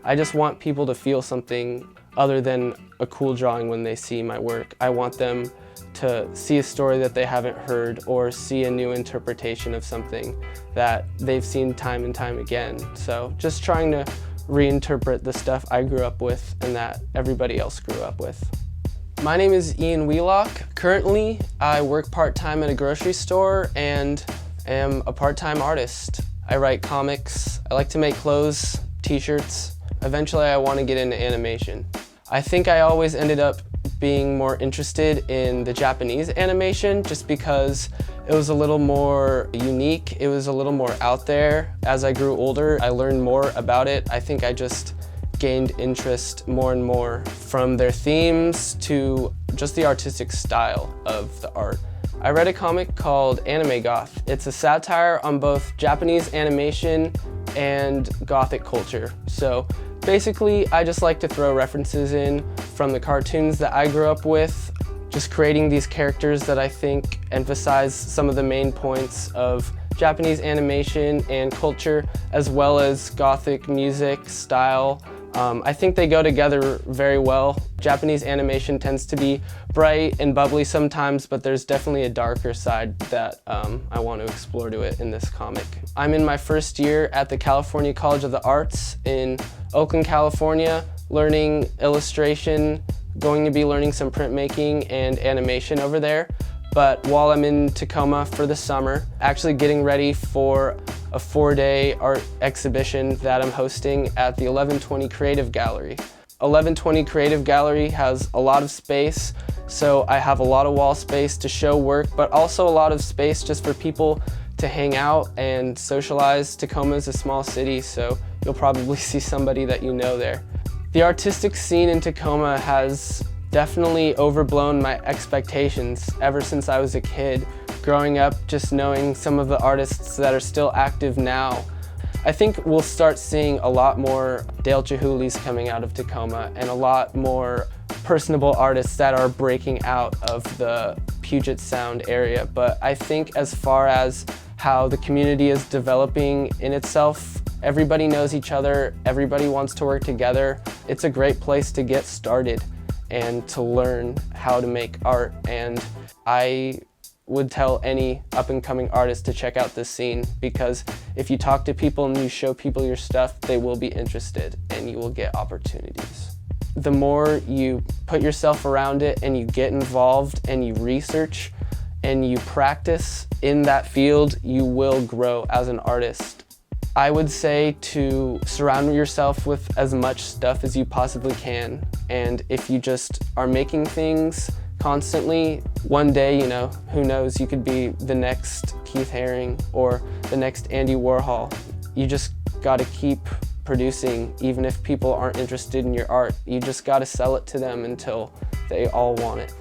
I just want people to feel something other than a cool drawing when they see my work. I want them to see a story that they haven't heard or see a new interpretation of something that they've seen time and time again. So just trying to reinterpret the stuff I grew up with and that everybody else grew up with. My name is Ian Wheelock. Currently, I work part-time at a grocery store and am a part-time artist. I write comics. I like to make clothes, t-shirts. Eventually, I want to get into animation. I think I always ended up being more interested in the Japanese animation just because it was a little more unique. It was a little more out there. As I grew older, I learned more about it. I think I just gained interest more and more from their themes to just the artistic style of the art. I read a comic called Anime Goth. It's a satire on both Japanese animation and Gothic culture. So basically, I just like to throw references in from the cartoons that I grew up with, just creating these characters that I think emphasize some of the main points of Japanese animation and culture, as well as Gothic music style. I think they go together very well. Japanese animation tends to be bright and bubbly sometimes, but there's definitely a darker side that I want to explore to it in this comic. I'm in my first year at the California College of the Arts in Oakland, California, learning illustration, going to be learning some printmaking and animation over there. But while I'm in Tacoma for the summer, actually getting ready for a 4-day art exhibition that I'm hosting at the 1120 Creative Gallery. 1120 Creative Gallery has a lot of space, so I have a lot of wall space to show work, but also a lot of space just for people to hang out and socialize. Tacoma is a small city, so you'll probably see somebody that you know there. The artistic scene in Tacoma has definitely overblown my expectations ever since I was a kid. Growing up, just knowing some of the artists that are still active now. I think we'll start seeing a lot more Dale Chihuly's coming out of Tacoma and a lot more personable artists that are breaking out of the Puget Sound area. But I think as far as how the community is developing in itself, everybody knows each other, everybody wants to work together. It's a great place to get started and to learn how to make art. And I would tell any up-and-coming artist to check out this scene, because if you talk to people and you show people your stuff, they will be interested and you will get opportunities. The more you put yourself around it and you get involved and you research and you practice in that field, you will grow as an artist. I would say to surround yourself with as much stuff as you possibly can, and if you just are making things constantly, one day, you know, who knows, you could be the next Keith Haring or the next Andy Warhol. You just gotta keep producing, even if people aren't interested in your art. You just gotta sell it to them until they all want it.